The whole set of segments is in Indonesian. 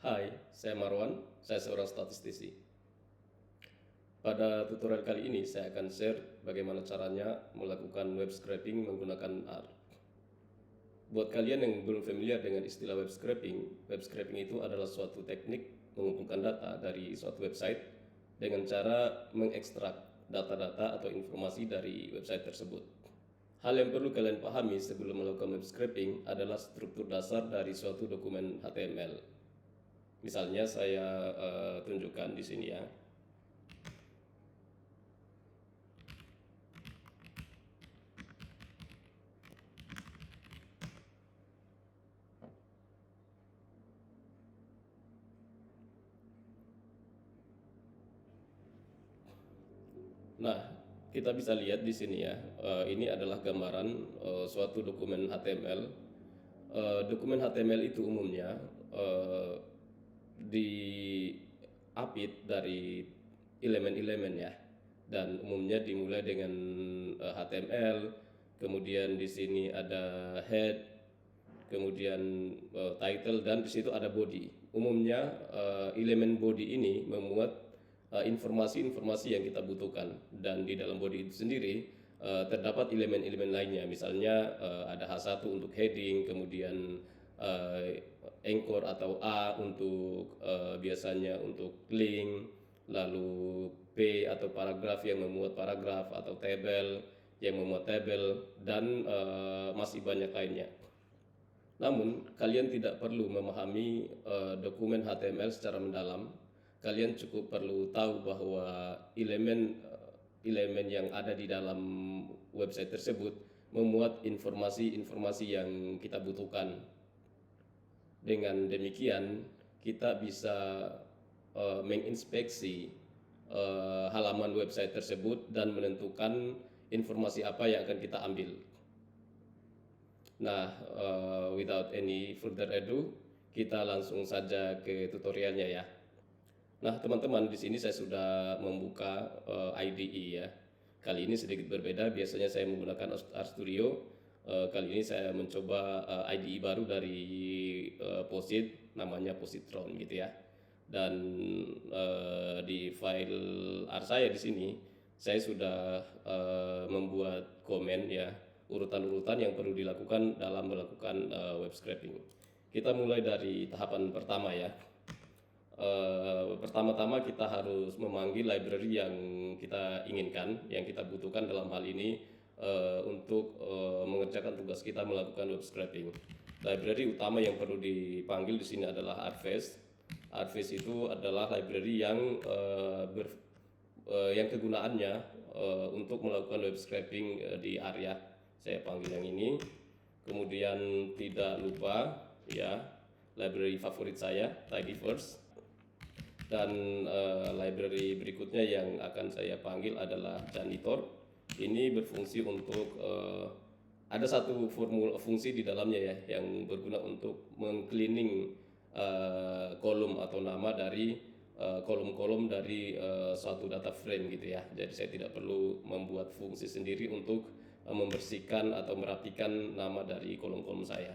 Hai, saya Marwan, saya seorang statistisi. Pada tutorial kali ini saya akan share bagaimana caranya melakukan web scraping menggunakan R. Buat kalian yang belum familiar dengan istilah web scraping itu adalah suatu teknik mengumpulkan data dari suatu website dengan cara mengekstrak data-data atau informasi dari website tersebut. Hal yang perlu kalian pahami sebelum melakukan web scraping adalah struktur dasar dari suatu dokumen HTML. Misalnya saya tunjukkan di sini ya. Nah, kita bisa lihat di sini ya. Ini adalah gambaran suatu dokumen HTML. Dokumen HTML itu umumnya diapit dari elemen-elemen ya, dan umumnya dimulai dengan HTML. Kemudian di sini ada head, kemudian title, dan di situ ada body. Umumnya elemen body ini memuat informasi-informasi yang kita butuhkan, dan di dalam body itu sendiri terdapat elemen-elemen lainnya. Misalnya ada H1 untuk heading, kemudian anchor atau A untuk biasanya untuk link, lalu P atau paragraf yang memuat paragraf, atau tabel yang memuat tabel, dan masih banyak lainnya. Namun, kalian tidak perlu memahami dokumen HTML secara mendalam. Kalian cukup perlu tahu bahwa elemen yang ada di dalam website tersebut memuat informasi-informasi yang kita butuhkan. Dengan demikian, kita bisa menginspeksi halaman website tersebut dan menentukan informasi apa yang akan kita ambil. Nah, without any further ado, kita langsung saja ke tutorialnya ya. Nah, teman-teman, di sini saya sudah membuka IDE ya. Kali ini sedikit berbeda. Biasanya saya menggunakan RStudio. Kali ini saya mencoba IDE baru dari Posit, namanya Positron gitu ya. Dan di file R saya di sini, saya sudah membuat komen ya, urutan-urutan yang perlu dilakukan dalam melakukan web scraping. Kita mulai dari tahapan pertama ya. Pertama-tama kita harus memanggil library yang kita inginkan, yang kita butuhkan dalam hal ini untuk mengerjakan tugas kita melakukan web scraping. Library utama yang perlu dipanggil di sini adalah Artface. Artface itu adalah library yang yang kegunaannya untuk melakukan web scraping di area. Saya panggil yang ini. Kemudian tidak lupa ya, library favorit saya, Tidyverse. Dan library berikutnya yang akan saya panggil adalah Janitor. Ini berfungsi untuk ada satu fungsi di dalamnya ya, yang berguna untuk mengcleaning kolom atau nama dari kolom-kolom dari suatu data frame gitu ya. Jadi saya tidak perlu membuat fungsi sendiri untuk membersihkan atau merapikan nama dari kolom-kolom saya.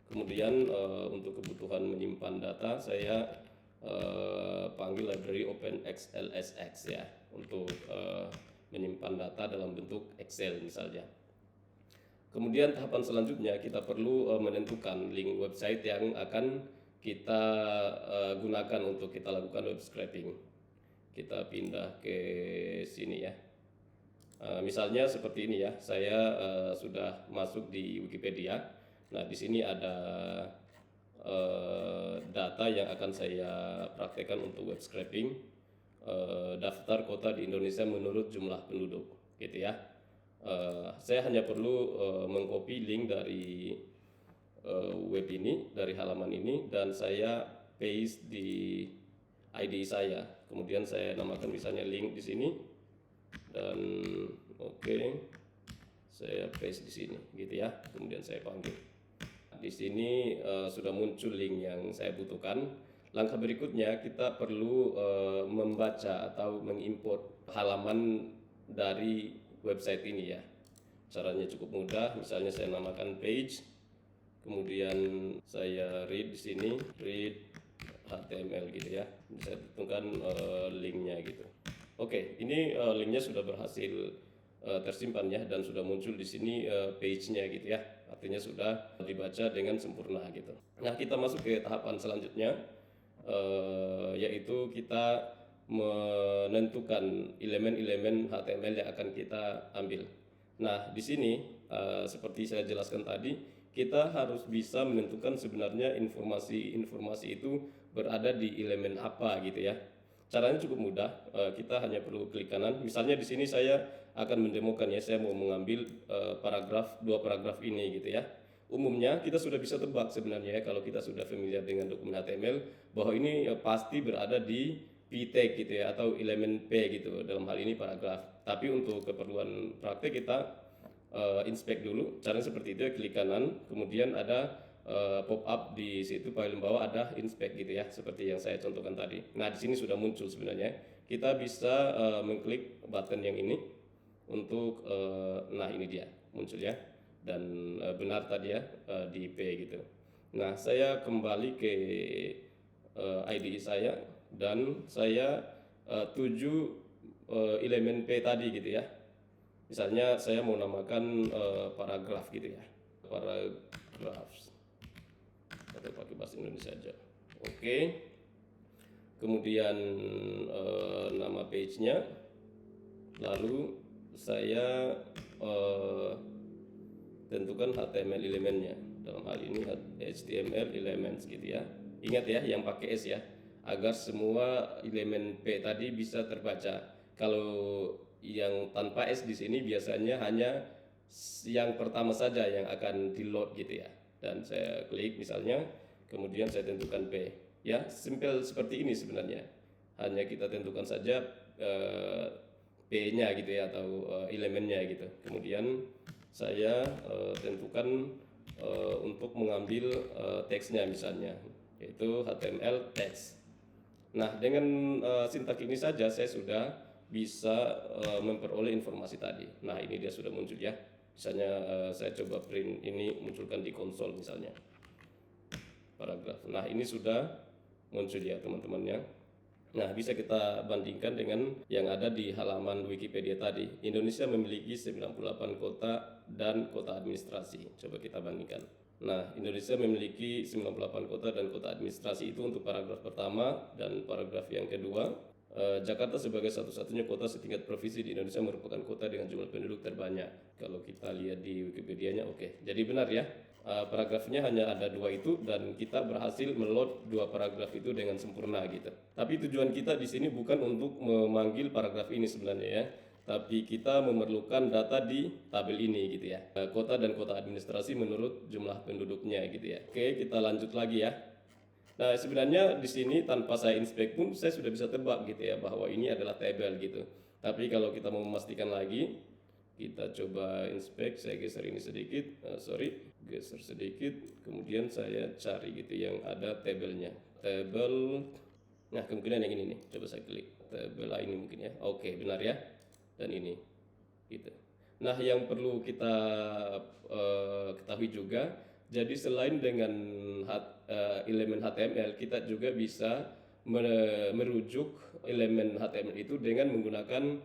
Kemudian untuk kebutuhan menyimpan data, saya panggil library OpenXLSX ya, untuk menyimpan data dalam bentuk Excel misalnya. Kemudian tahapan selanjutnya kita perlu menentukan link website yang akan kita gunakan untuk kita lakukan web scraping. Kita pindah ke sini ya. Misalnya seperti ini ya, saya sudah masuk di Wikipedia. Nah, di sini ada data yang akan saya praktekkan untuk web scraping. Daftar kota di Indonesia menurut jumlah penduduk gitu ya. Saya hanya perlu mengcopy link dari web ini, dari halaman ini, dan saya paste di IDE saya. Kemudian saya namakan misalnya link di sini, dan saya paste di sini gitu ya. Kemudian saya panggil. Di sini sudah muncul link yang saya butuhkan. Langkah berikutnya kita perlu membaca atau mengimport halaman dari website ini ya. Caranya cukup mudah. Misalnya saya namakan page, kemudian saya read di sini, read HTML gitu ya. Bisa tentukan linknya gitu. Oke, ini linknya sudah berhasil tersimpan ya, dan sudah muncul di sini page-nya gitu ya. Artinya sudah dibaca dengan sempurna gitu. Nah, kita masuk ke tahapan selanjutnya, yaitu kita menentukan elemen-elemen HTML yang akan kita ambil. Nah, di sini seperti saya jelaskan tadi, kita harus bisa menentukan sebenarnya informasi-informasi itu berada di elemen apa gitu ya. Caranya cukup mudah, kita hanya perlu klik kanan. Misalnya di sini saya akan mendemokan ya, saya mau mengambil dua paragraf ini gitu ya. Umumnya kita sudah bisa tebak sebenarnya ya, kalau kita sudah familiar dengan dokumen HTML, bahwa ini pasti berada di p tag gitu ya, atau elemen P gitu, dalam hal ini paragraf. Tapi untuk keperluan praktek kita inspect dulu. Caranya seperti itu ya, klik kanan, kemudian ada pop up di situ paling bawah ada inspect gitu ya, seperti yang saya contohkan tadi. Nah, di sini sudah muncul sebenarnya. Kita bisa mengklik button yang ini untuk nah ini dia muncul ya, dan benar tadi ya di P gitu. Nah, saya kembali ke IDE saya dan saya tuju elemen P tadi gitu ya. Misalnya saya mau namakan paragraf gitu ya, paragraf, atau pakai bahasa Indonesia aja. Oke. Kemudian nama page-nya, lalu saya tentukan HTML elemennya, dalam hal ini HTML elements gitu ya. Ingat ya, yang pakai S ya, agar semua elemen P tadi bisa terbaca. Kalau yang tanpa S di sini biasanya hanya yang pertama saja yang akan di load gitu ya. Dan saya klik misalnya, kemudian saya tentukan P. Ya, simple seperti ini sebenarnya. Hanya kita tentukan saja P-nya gitu ya, atau elemennya gitu. Kemudian saya tentukan untuk mengambil teksnya misalnya, yaitu HTML text. Nah, dengan sintak ini saja saya sudah bisa memperoleh informasi tadi. Nah, ini dia sudah muncul ya. Misalnya saya coba print ini, munculkan di konsol misalnya, paragraf. Nah, ini sudah muncul ya teman-temannya. Nah, bisa kita bandingkan dengan yang ada di halaman Wikipedia tadi. Indonesia memiliki 98 kota dan kota administrasi. Coba kita bandingkan. Nah, Indonesia memiliki 98 kota dan kota administrasi, itu untuk paragraf pertama, dan paragraf yang kedua, Jakarta sebagai satu-satunya kota setingkat provinsi di Indonesia merupakan kota dengan jumlah penduduk terbanyak. Kalau kita lihat di Wikipedia-nya, oke. Jadi benar ya, paragrafnya hanya ada dua itu, dan kita berhasil meload dua paragraf itu dengan sempurna gitu. Tapi tujuan kita di sini bukan untuk memanggil paragraf ini sebenarnya ya, tapi kita memerlukan data di tabel ini gitu ya, kota dan kota administrasi menurut jumlah penduduknya gitu ya. Oke, kita lanjut lagi ya. Nah, sebenarnya di sini tanpa saya inspect pun saya sudah bisa tebak gitu ya, bahwa ini adalah tabel gitu. Tapi kalau kita mau memastikan lagi, kita coba inspect. Saya geser ini sedikit, geser sedikit, kemudian saya cari gitu yang ada tabelnya, tabel. Nah, kemungkinan yang ini nih, coba saya klik tabel ini mungkin ya. Oke, benar ya, dan ini gitu. Nah, yang perlu kita ketahui juga, jadi selain dengan elemen HTML, kita juga bisa merujuk elemen HTML itu dengan menggunakan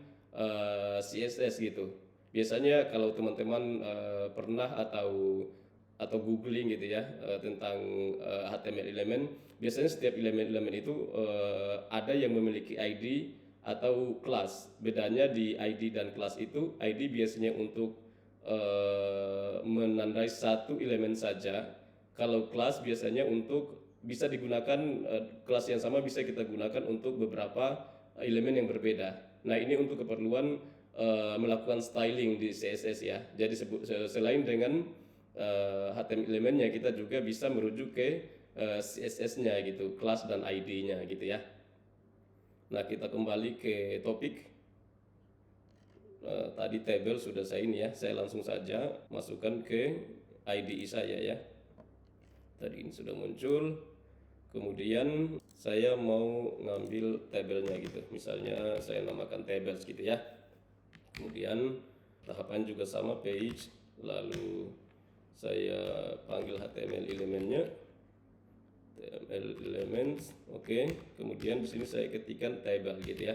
CSS gitu. Biasanya kalau teman-teman pernah atau googling gitu ya tentang HTML elemen, biasanya setiap elemen-elemen itu ada yang memiliki ID atau kelas. Bedanya di ID dan kelas itu, ID biasanya untuk menandai satu elemen saja. Kalau kelas biasanya untuk bisa digunakan, kelas yang sama bisa kita gunakan untuk beberapa elemen yang berbeda. Nah, ini untuk keperluan melakukan styling di CSS ya. Jadi selain dengan HTML elemennya, kita juga bisa merujuk ke CSS-nya gitu, kelas dan ID-nya gitu ya. Nah, kita kembali ke topik. Tadi tabel sudah saya ini ya, saya langsung saja masukkan ke IDE saya ya. Tadi ini sudah muncul. Kemudian saya mau ngambil tabelnya gitu. Misalnya saya namakan tables gitu ya. Kemudian tahapan juga sama, page, lalu saya panggil HTML elemennya, HTML elements. Oke, kemudian di sini saya ketikkan table gitu ya.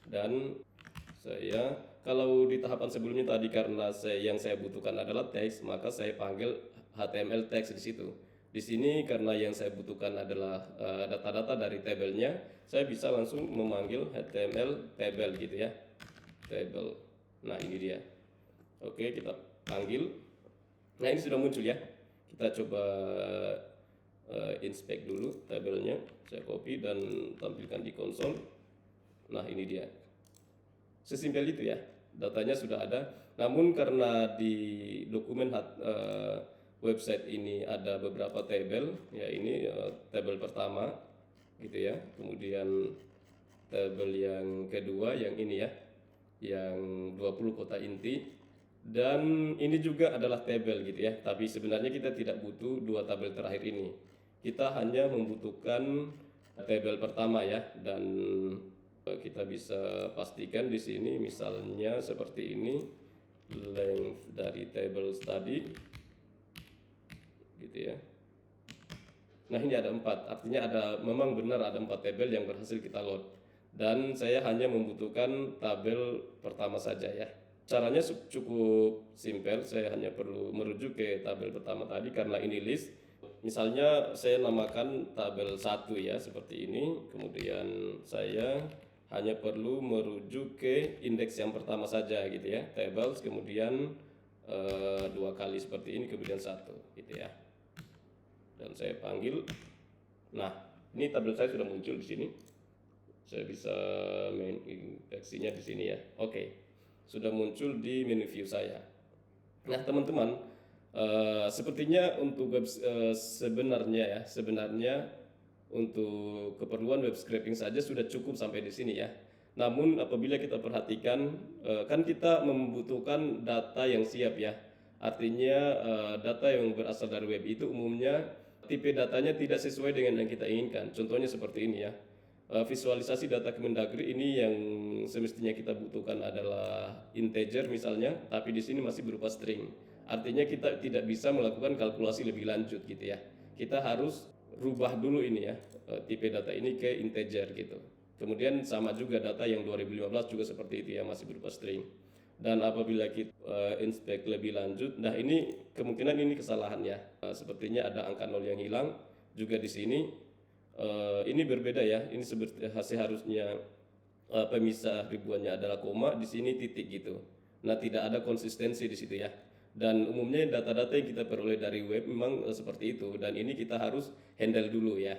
Dan saya kalau di tahapan sebelumnya tadi karena yang saya butuhkan adalah teks, maka saya panggil HTML text di situ. Di sini karena yang saya butuhkan adalah data-data dari tabelnya, saya bisa langsung memanggil HTML table gitu ya. Table. Nah, ini dia. Oke, kita panggil. Nah, ini sudah muncul ya. Kita coba inspect dulu tabelnya. Saya copy dan tampilkan di konsol. Nah, ini dia. Sesimpel itu ya, datanya sudah ada. Namun karena di dokumen website ini ada beberapa tabel, ya ini tabel pertama gitu ya. Kemudian tabel yang kedua yang ini ya, yang 20 kota inti. Dan ini juga adalah tabel gitu ya. Tapi sebenarnya kita tidak butuh dua tabel terakhir ini. Kita hanya membutuhkan tabel pertama ya, dan kita bisa pastikan di sini misalnya seperti ini, length dari table tadi gitu ya. Nah, ini ada 4, artinya memang benar ada 4 tabel yang berhasil kita load, dan saya hanya membutuhkan tabel pertama saja ya. Caranya cukup simpel, saya hanya perlu merujuk ke tabel pertama tadi karena ini list. Misalnya saya namakan tabel 1 ya, seperti ini. Kemudian saya hanya perlu merujuk ke indeks yang pertama saja gitu ya, tables, kemudian 2 kali seperti ini, kemudian 1 gitu ya. Dan saya panggil. Nah, ini tabel saya sudah muncul di sini. Saya bisa main indeksinya di sini ya. Oke, sudah muncul di menu view saya. Nah, teman-teman, sepertinya untuk sebenarnya untuk keperluan web scraping saja sudah cukup sampai di sini ya. Namun apabila kita perhatikan, kan kita membutuhkan data yang siap ya. Artinya data yang berasal dari web itu umumnya tipe datanya tidak sesuai dengan yang kita inginkan. Contohnya seperti ini ya. Visualisasi data Kemendagri ini yang semestinya kita butuhkan adalah integer misalnya, tapi di sini masih berupa string. Artinya kita tidak bisa melakukan kalkulasi lebih lanjut gitu ya. Kita harus rubah dulu ini ya, tipe data ini ke integer gitu. Kemudian sama juga data yang 2015 juga seperti itu ya, masih berupa string. Dan apabila kita inspect lebih lanjut, nah ini kemungkinan ini kesalahan ya. Sepertinya ada angka 0 yang hilang juga di sini. Ini berbeda ya. Ini seharusnya pemisah ribuannya adalah koma, di sini titik gitu. Nah, tidak ada konsistensi di situ ya. Dan umumnya data-data yang kita peroleh dari web memang seperti itu, dan ini kita harus handle dulu ya.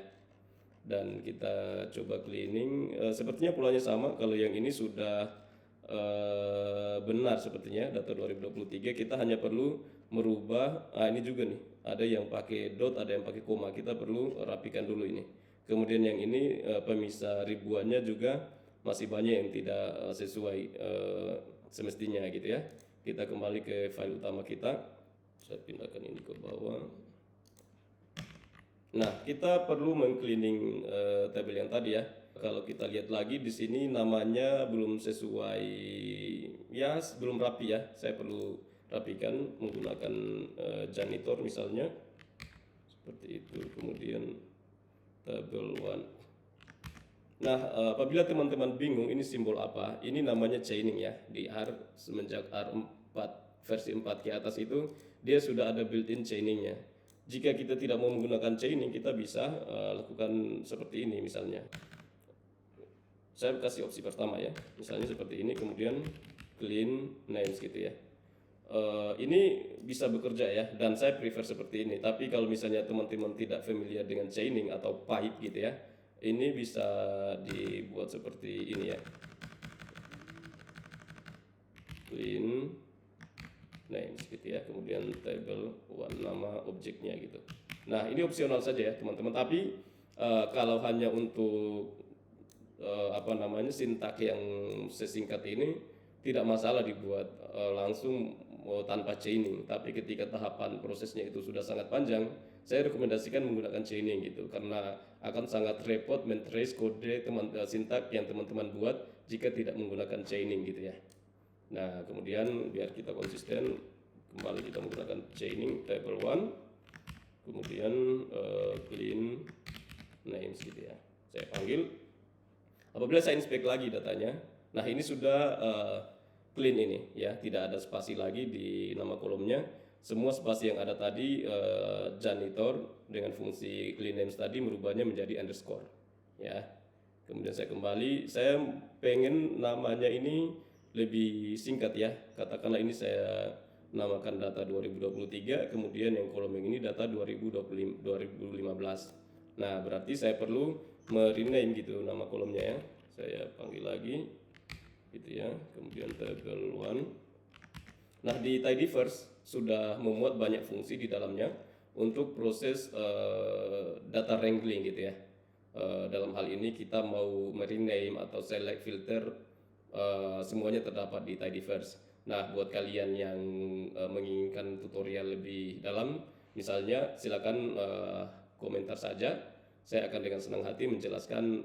Dan kita coba cleaning, sepertinya polanya sama. Kalau yang ini sudah benar sepertinya data 2023, kita hanya perlu merubah. Ini juga nih, ada yang pakai dot, ada yang pakai koma, kita perlu rapikan dulu ini. Kemudian yang ini pemisah ribuannya juga masih banyak yang tidak sesuai semestinya gitu ya. Kita kembali ke file utama kita, saya pindahkan ini ke bawah. Nah, kita perlu mengcleaning tabel yang tadi ya. Kalau kita lihat lagi di sini namanya belum sesuai ya, belum rapi ya. Saya perlu rapikan menggunakan janitor misalnya. Seperti itu. Kemudian tabel 1. Nah, apabila teman-teman bingung ini simbol apa, ini namanya chaining ya. Di R semenjak R4 versi 4 ke atas itu dia sudah ada built-in chainingnya. Jika kita tidak mau menggunakan chaining, kita bisa lakukan seperti ini misalnya. Saya kasih opsi pertama ya, misalnya seperti ini, kemudian clean names gitu ya. Ini bisa bekerja ya, dan saya prefer seperti ini. Tapi kalau misalnya teman-teman tidak familiar dengan chaining atau pipe gitu ya, ini bisa dibuat seperti ini ya. Clean names gitu ya, kemudian table 1 nama objeknya gitu. Nah, ini opsional saja ya teman-teman. Tapi kalau hanya untuk sintak yang sesingkat ini tidak masalah dibuat langsung tanpa chaining. Tapi ketika tahapan prosesnya itu sudah sangat panjang, saya rekomendasikan menggunakan chaining gitu, karena akan sangat repot mentrace kode sintak yang teman-teman buat jika tidak menggunakan chaining gitu ya. Nah, kemudian biar kita konsisten, kembali kita menggunakan chaining table 1, kemudian clean names gitu ya. Saya panggil. Apabila saya inspect lagi datanya, nah ini sudah clean ini ya, tidak ada spasi lagi di nama kolomnya. Semua spasi yang ada tadi janitor dengan fungsi clean names tadi merubahnya menjadi underscore ya. Kemudian saya kembali, saya pengen namanya ini lebih singkat ya. Katakanlah ini saya namakan data 2023, kemudian yang kolom yang ini data 2015. Nah, berarti saya perlu merename gitu nama kolomnya ya. Saya panggil lagi gitu ya. Kemudian table 1. Nah, di Tidyverse sudah memuat banyak fungsi di dalamnya untuk proses data wrangling gitu ya. Dalam hal ini kita mau merename atau select filter semuanya terdapat di Tidyverse. Nah, buat kalian yang menginginkan tutorial lebih dalam, misalnya silakan komentar saja. Saya akan dengan senang hati menjelaskan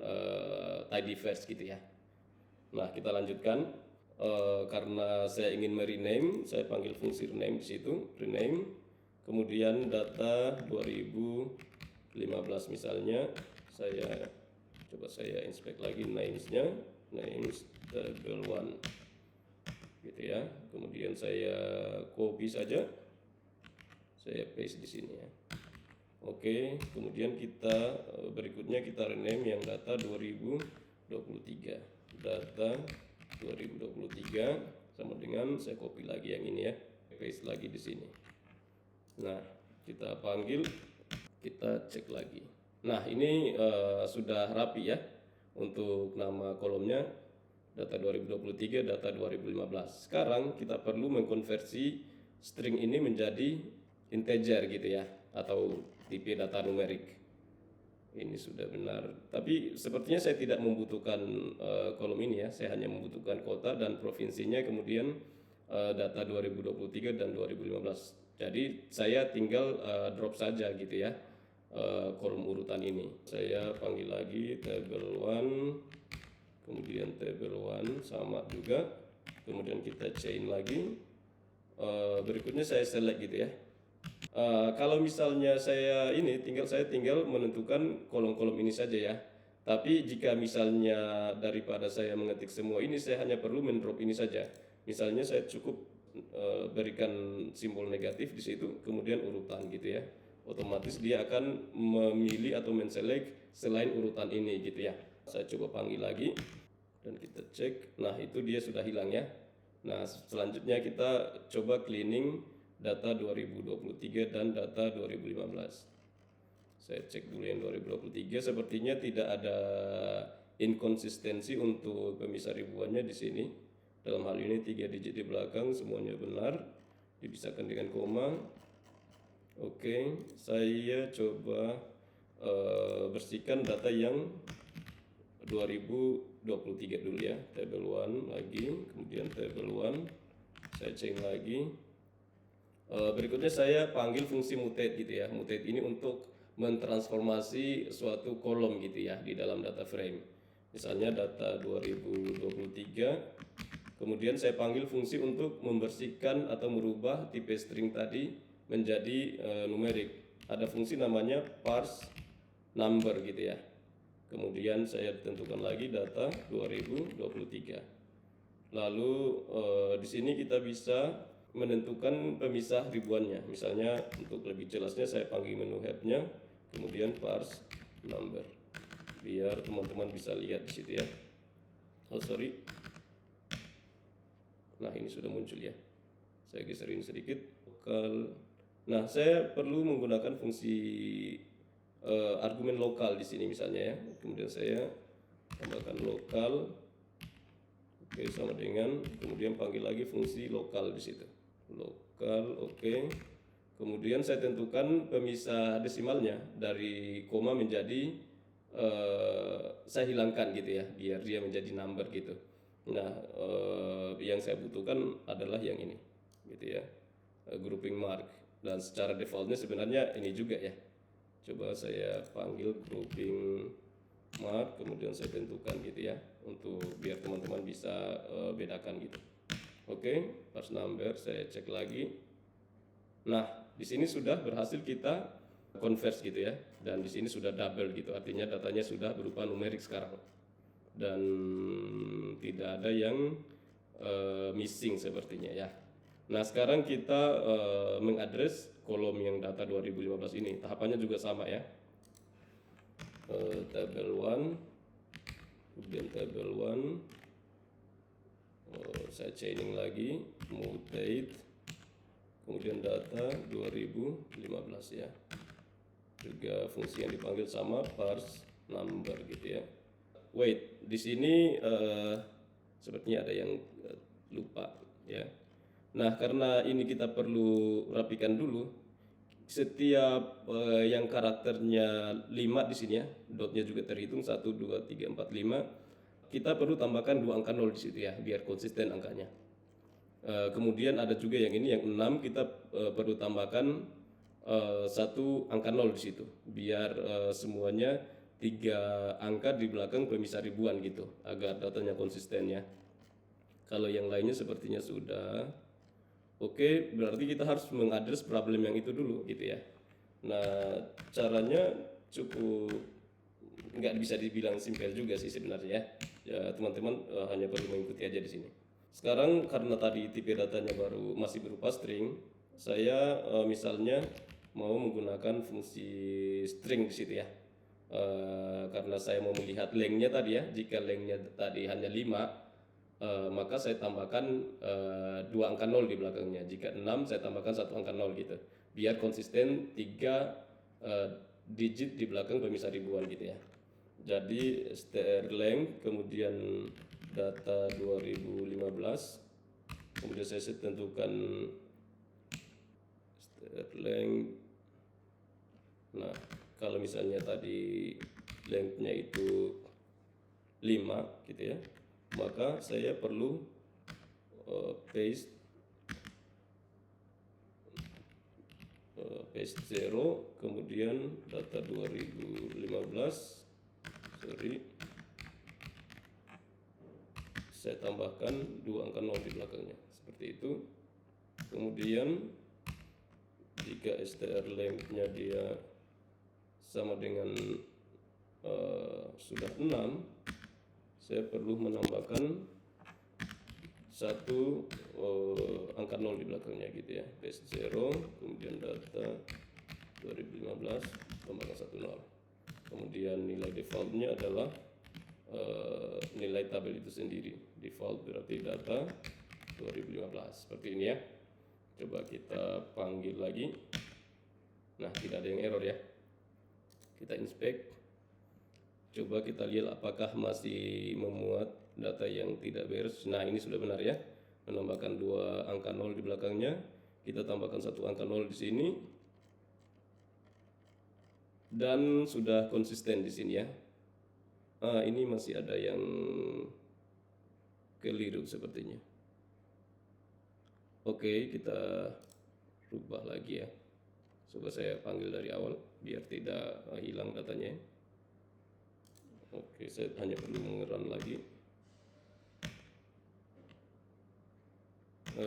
Tidyverse gitu ya. Nah, kita lanjutkan. Karena saya ingin merename, saya panggil fungsi rename di situ, rename. Kemudian data 2015 misalnya, saya coba saya inspect lagi names-nya, names table 1 gitu ya. Kemudian saya copy saja, saya paste di sini ya. Oke, kemudian kita berikutnya kita rename yang data 2023, data 2023 sama dengan saya copy lagi yang ini ya, paste lagi di sini. Nah, kita panggil, kita cek lagi. Nah, ini sudah rapi ya untuk nama kolomnya, data 2023, data 2015. Sekarang kita perlu mengkonversi string ini menjadi integer gitu ya, atau tipe data numerik. Ini sudah benar, tapi sepertinya saya tidak membutuhkan kolom ini ya. Saya hanya membutuhkan kota dan provinsinya, kemudian data 2023 dan 2015. Jadi saya tinggal drop saja gitu ya kolom urutan ini. Saya panggil lagi table 1, kemudian table 1 sama juga, kemudian kita chain lagi. Berikutnya saya select gitu ya. Kalau misalnya saya tinggal menentukan kolom-kolom ini saja ya. Tapi jika misalnya daripada saya mengetik semua ini, saya hanya perlu mendrop ini saja. Misalnya saya cukup berikan simbol negatif di situ, kemudian urutan gitu ya. Otomatis dia akan memilih atau menselect selain urutan ini gitu ya. Saya coba panggil lagi dan kita cek. Nah, itu dia sudah hilang ya. Nah, selanjutnya kita coba cleaning data 2023 dan data 2015. Saya cek dulu yang 2023, sepertinya tidak ada inkonsistensi untuk pemisah ribuannya di sini. Dalam hal ini 3 digit di belakang semuanya benar, dipisahkan dengan koma. Oke, saya coba bersihkan data yang 2023 dulu ya. Table 1 lagi, kemudian table 1 saya chain lagi. Berikutnya saya panggil fungsi mutate gitu ya. Mutate ini untuk mentransformasi suatu kolom gitu ya di dalam data frame. Misalnya data 2023, kemudian saya panggil fungsi untuk membersihkan atau merubah tipe string tadi menjadi numerik. Ada fungsi namanya parse number gitu ya. Kemudian saya tentukan lagi data 2023. Lalu di sini kita bisa menentukan pemisah ribuannya. Misalnya untuk lebih jelasnya saya panggil menu headnya, kemudian parse number, biar teman-teman bisa lihat di situ ya. Oh sorry. Nah ini sudah muncul ya. Saya geserin sedikit. Lokal. Nah saya perlu menggunakan fungsi argumen lokal di sini misalnya ya. Kemudian saya tambahkan lokal. Oke, sama dengan kemudian panggil lagi fungsi lokal di situ. Lokal, oke. Kemudian saya tentukan pemisah desimalnya dari koma menjadi saya hilangkan gitu ya, biar dia menjadi number gitu. Nah, yang saya butuhkan adalah yang ini, gitu ya, grouping mark. Dan secara defaultnya sebenarnya ini juga ya. Coba saya panggil grouping mark, kemudian saya tentukan gitu ya, untuk biar teman-teman bisa bedakan gitu. Oke, parse number saya cek lagi. Nah, di sini sudah berhasil kita converse gitu ya. Dan di sini sudah double gitu, artinya datanya sudah berupa numerik sekarang. Dan tidak ada yang missing sepertinya ya. Nah, sekarang kita mengadres kolom yang data 2015 ini. Tahapannya juga sama ya. Tabel 1, kemudian tabel 1, saya chaining lagi, mutate, kemudian data 2015 ya. Juga fungsi yang dipanggil sama parse number gitu ya. Wait, di sini sepertinya ada yang lupa ya. Nah, karena ini kita perlu rapikan dulu. Setiap yang karakternya 5 di sini ya, dotnya juga terhitung 1 2 3 4 5. Kita perlu tambahkan 2 angka 0 di situ ya, biar konsisten angkanya. Kemudian ada juga yang ini yang 6, kita perlu tambahkan 1 angka 0 di situ, biar semuanya 3 angka di belakang pemisah ribuan gitu, agar datanya konsisten ya. Kalau yang lainnya sepertinya sudah. Oke, berarti kita harus mengadres problem yang itu dulu gitu ya. Nah, caranya cukup nggak bisa dibilang simpel juga sih sebenarnya ya. Teman-teman hanya perlu mengikuti aja di sini. Sekarang karena tadi tipe datanya baru masih berupa string, saya misalnya mau menggunakan fungsi string di situ ya. Karena saya mau melihat lengthnya tadi ya. Jika lengthnya tadi hanya 5, maka saya tambahkan 2 angka 0 di belakangnya. Jika 6, saya tambahkan 1 angka 0 gitu, biar konsisten 3 digit di belakang pemisah ribuan gitu ya. Jadi str length, kemudian data 2015, kemudian saya tentukan str length. Nah, kalau misalnya tadi lengthnya itu 5 gitu ya, maka saya perlu paste 0, kemudian data 2015, saya tambahkan 2 angka 0 di belakangnya seperti itu. Kemudian jika str length-nya dia sama dengan sudah 6, saya perlu menambahkan 1 angka 0 di belakangnya gitu ya. Paste 0, kemudian data 2015, tambahkan 1 0. Kemudian nilai defaultnya adalah nilai tabel itu sendiri. Default berarti data 2015 seperti ini ya. Coba kita panggil lagi. Nah, tidak ada yang error ya. Kita inspect. Coba kita lihat apakah masih memuat data yang tidak beres. Nah, ini sudah benar ya. Menambahkan 2 angka 0 di belakangnya. Kita tambahkan 1 angka 0 di sini. Dan sudah konsisten di sini ya. Ini masih ada yang keliru sepertinya. Oke, kita rubah lagi ya. Coba saya panggil dari awal biar tidak hilang datanya. Oke, saya hanya perlu mengerun lagi.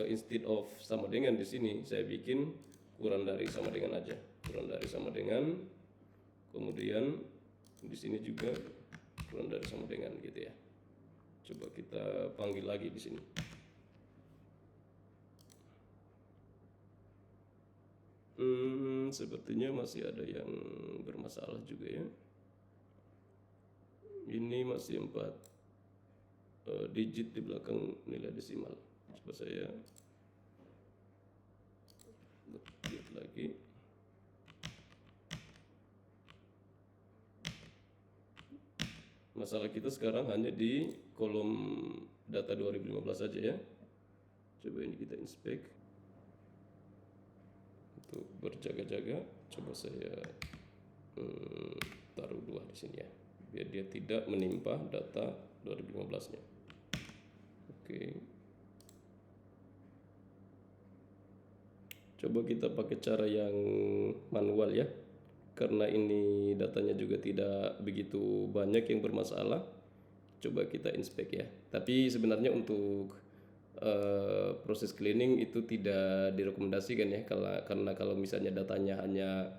Instead of sama dengan di sini, saya bikin kurang dari sama dengan aja. Kurang dari sama dengan. Kemudian di sini juga kurang dari sama dengan gitu ya. Coba kita panggil lagi di sini. Sepertinya masih ada yang bermasalah juga ya. Ini masih 4 digit di belakang nilai desimal. Coba saya lihat lagi. Masalah kita sekarang hanya di kolom data 2015 saja ya. Coba ini kita inspect. Untuk berjaga-jaga, coba saya taruh 2 di sini ya, biar dia tidak menimpa data 2015-nya. Oke. Coba kita pakai cara yang manual ya. Karena ini datanya juga tidak begitu banyak yang bermasalah. Coba kita inspect ya. Tapi sebenarnya untuk proses cleaning itu tidak direkomendasikan ya, karena kalau misalnya datanya hanya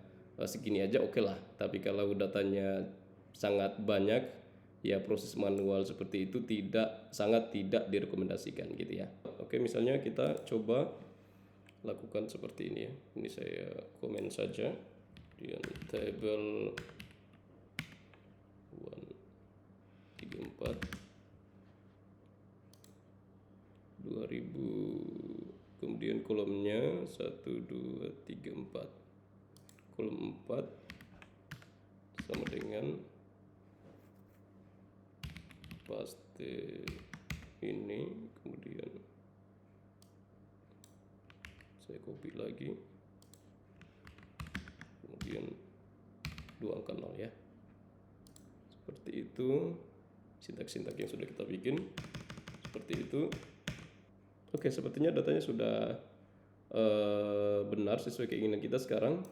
segini aja oke lah. Tapi kalau datanya sangat banyak, ya proses manual seperti itu sangat tidak direkomendasikan gitu ya. Oke, misalnya kita coba lakukan seperti ini ya. Ini saya komen saja di table 134 2000, kemudian kolomnya 1 2 3 4, kolom 4 sama dengan paste ini, kemudian saya copy lagi, kemudian 2 angka 0 ya. Seperti itu sintak-sintak yang sudah kita bikin seperti itu. Oke, sepertinya datanya sudah benar sesuai keinginan kita sekarang.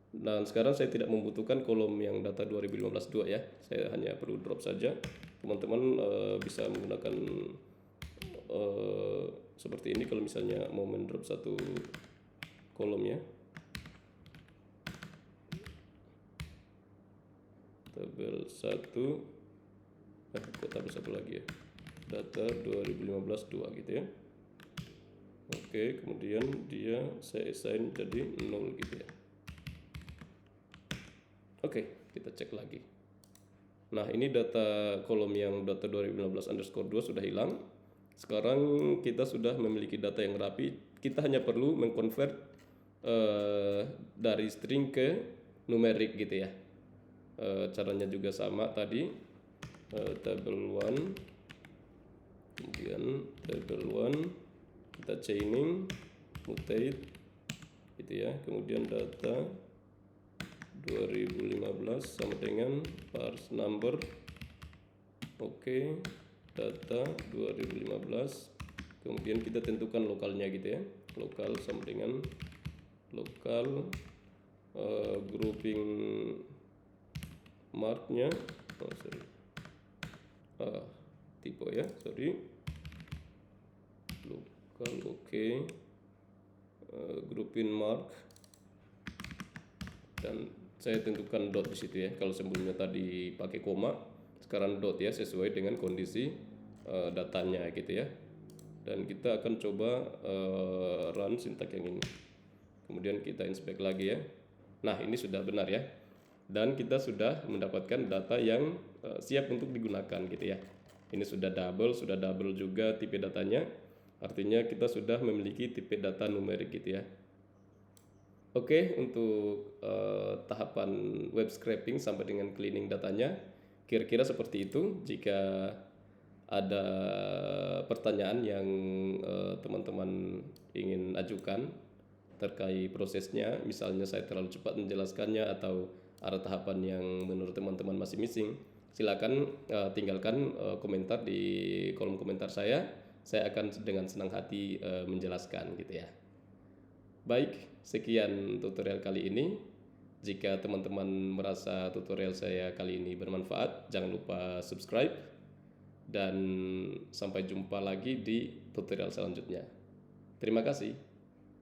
Dan sekarang saya tidak membutuhkan kolom yang data 2015-2 ya. Saya hanya perlu drop saja. Teman-teman bisa menggunakan seperti ini kalau misalnya mau mendrop satu kolom ya. Tabel 1, kok tabel 1 lagi ya. Data 2015-2 gitu ya. Oke, kemudian saya assign jadi 0 gitu ya. Oke, kita cek lagi. Nah, ini data kolom yang data 2015_2 sudah hilang. Sekarang kita sudah memiliki data yang rapi. Kita hanya perlu mengkonvert dari string ke numerik gitu ya. Caranya juga sama tadi. Table 1, kemudian table 1 kita chaining, mutate gitu ya. Kemudian data 2015 sama dengan parse number. Oke, data 2015. Kemudian kita tentukan lokalnya gitu ya. Lokal sama dengan lokal, grouping marknya, tipe ya, lokal, oke. Grouping mark, dan saya tentukan dot di situ ya. Kalau sebelumnya tadi pakai koma, sekarang dot ya, sesuai dengan kondisi datanya gitu ya. Dan kita akan coba run sintak yang ini. Kemudian kita inspect lagi ya. Nah, ini sudah benar ya. Dan kita sudah mendapatkan data yang siap untuk digunakan gitu ya. Ini sudah double juga tipe datanya. Artinya kita sudah memiliki tipe data numerik gitu ya. Oke, untuk tahapan web scraping sampai dengan cleaning datanya kira-kira seperti itu. Jika ada pertanyaan yang teman-teman ingin ajukan terkait prosesnya, misalnya saya terlalu cepat menjelaskannya atau ada tahapan yang menurut teman-teman masih missing, silakan tinggalkan komentar di kolom komentar saya. Saya akan dengan senang hati menjelaskan gitu ya. Baik, sekian tutorial kali ini. Jika teman-teman merasa tutorial saya kali ini bermanfaat, jangan lupa subscribe. Dan sampai jumpa lagi di tutorial selanjutnya. Terima kasih.